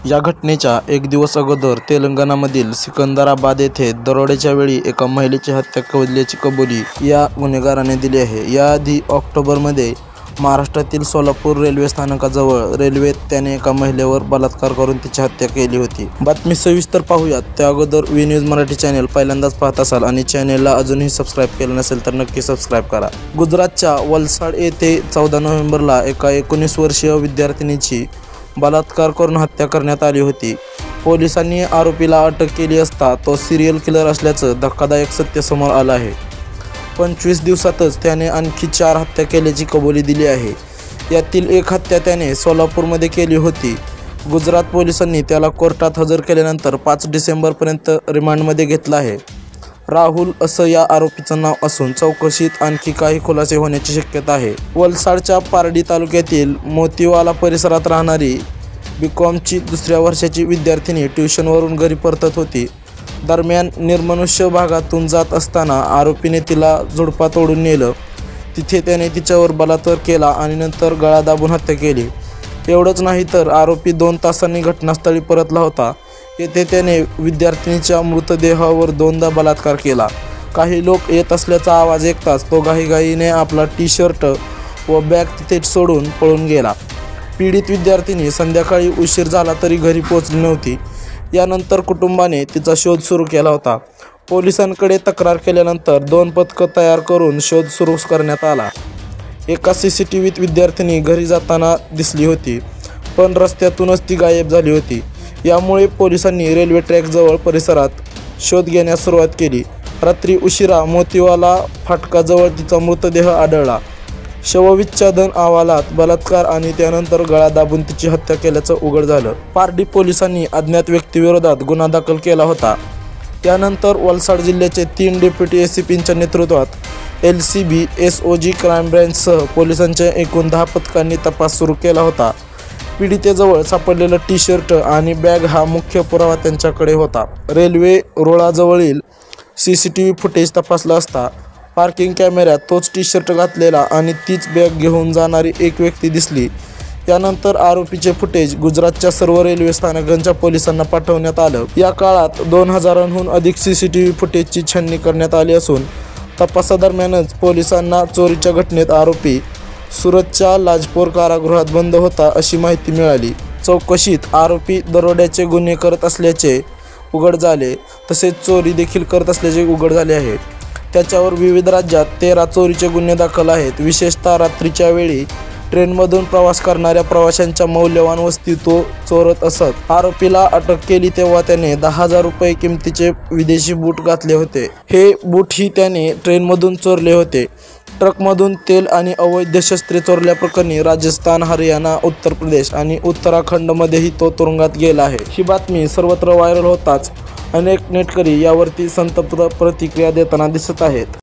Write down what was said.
या घटनेच्या एक दिवस अगोदर तेलंगणामधील सिकंदराबाद येथे दरोड्याच्या वेळी एका महिलेची हत्या केल्याची कबुली या गुन्हेगाराने दिली आहे। याआधी ऑक्टोबरमध्ये महाराष्ट्रातील सोलापूर रेल्वे स्थानकाजवळ रेल्वेत त्याने एका महिलेवर बलात्कार करून तिची हत्या केली होती। बातमी सविस्तर पाहूयात। त्या अगोदर वी न्यूज मराठी चॅनल पहिल्यांदाच पाहत असाल आणि चॅनलला अजूनही सबस्क्राईब केलं नसेल तर नक्की सबस्क्राईब करा। गुजरातच्या वलसाड येथे 14 नोव्हेंबरला एका 19 वर्षीय विद्यार्थिनीची बलात्कार करून हत्या करण्यात आली होती। पोलिसांनी आरोपीला अटक केली असता तो सिरियल किलर असल्याचं धक्कादायक सत्य समोर आलं आहे। 25 दिवसातच त्याने आणखी 4 हत्या केल्याची कबुली दिली आहे। यातील एक हत्या त्याने सोलापूरमध्ये केली होती। गुजरात पोलिसांनी त्याला कोर्टात हजर केल्यानंतर 5 डिसेंबरपर्यंत रिमांडमध्ये घेतलं आहे। राहुल असं या आरोपीचं नाव असून चौकशीत आणखी काही खुलासे होण्याची शक्यता आहे। वलसाडच्या पारडी तालुक्यातील मोतीवाला परिसरात राहणारी बीकॉमची 2ऱ्या वर्षाची विद्यार्थिनी ट्युशनवरून घरी परतत होती। दरम्यान निर्मनुष्य भागातून जात असताना आरोपीने तिला झुडपात ओढून नेलं। तिथे त्याने तिच्यावर बलात्कार केला आणि नंतर गळा दाबून हत्या केली। एवढंच नाही तर आरोपी 2 तासांनी घटनास्थळी परतला होता। येथे त्याने विद्यार्थिनीच्या मृतदेहावर 2दा बलात्कार केला। काही लोक येत असल्याचा आवाज ऐकताच तो घाईघाईने आपला टी-शर्ट व बॅग तिथेच सोडून पळून गेला। पीडित विद्यार्थिनी संध्याकाळी उशीर झाला तरी घरी पोहोचली नव्हती। यानंतर कुटुंबाने तिचा शोध सुरू केला होता। पोलिसांकडे तक्रार केल्यानंतर 2 पथकं तयार करून शोध सुरू करण्यात आला। एका CCTVत विद्यार्थिनी घरी जाताना दिसली होती, पण रस्त्यातूनच ती गायब झाली होती। यामुळे पोलिसांनी रेल्वे ट्रॅकजवळ परिसरात शोध घेण्यास सुरुवात केली। रात्री उशिरा मोतीवाला फाटकाजवळ तिचा मृतदेह आढळला। शवविच्छेदन अहवालात बलात्कार आणि त्यानंतर गळा दाबून तिची हत्या केल्याचं उघड झालं। पारडी पोलिसांनी अज्ञात व्यक्तीविरोधात गुन्हा दाखल केला होता। त्यानंतर वलसाड जिल्ह्याचे 3 डेप्युटी ACPंच्या नेतृत्वात LCB, SOG क्राईम ब्रँचसह पोलिसांच्या एकूण 10 पथकांनी तपास सुरू केला होता। पीडितेजवळ सापडलेलं टी-शर्ट आणि बॅग हा मुख्य पुरावा त्यांच्याकडे होता। रेल्वे रुळाजवळील CCTV फुटेज तपासला असता पार्किंग कॅमेऱ्यात तोच टी-शर्ट घातलेला आणि तीच बॅग घेऊन जाणारी एक व्यक्ती दिसली। यानंतर आरोपीचे फुटेज गुजरातच्या सर्व रेल्वे स्थानकांच्या पोलिसांना पाठवण्यात आलं। या काळात 2000हून अधिक CCTV फुटेजची छाननी करण्यात आली असून तपासादरम्यानच पोलिसांना चोरीच्या घटनेत आरोपी सुरतच्या लाजपोर कारागृहात बंद होता अशी माहिती मिळाली। चौकशीत आरोपी दरोड्याचे गुन्हे करत असल्याचे उघड झाले, तसेच चोरी देखील करत असल्याचे उघड झाले आहे। त्याच्यावर विविध राज्यात 13 चोरीचे गुन्हे दाखल आहेत। विशेषतः रात्रीच्या वेळी ट्रेनमधून प्रवास करणाऱ्या प्रवाशांच्या मौल्यवान वस्तू तो चोरत असत। आरोपीला अटक केली तेव्हा त्याने 10,000 रुपये किमतीचे विदेशी बूट घातले होते। हे बूटही त्याने ट्रेनमधून चोरले होते। ट्रकमधून तेल आणि अवैध शस्त्रे चोरल्याप्रकरणी राजस्थान, हरियाणा, उत्तर प्रदेश आणि उत्तराखंडमध्येही तो तुरुंगात गेला आहे। ही बातमी सर्वत्र व्हायरल होताच अनेक नेटकरी यावरती संतप्त प्रतिक्रिया देताना दिसत आहेत।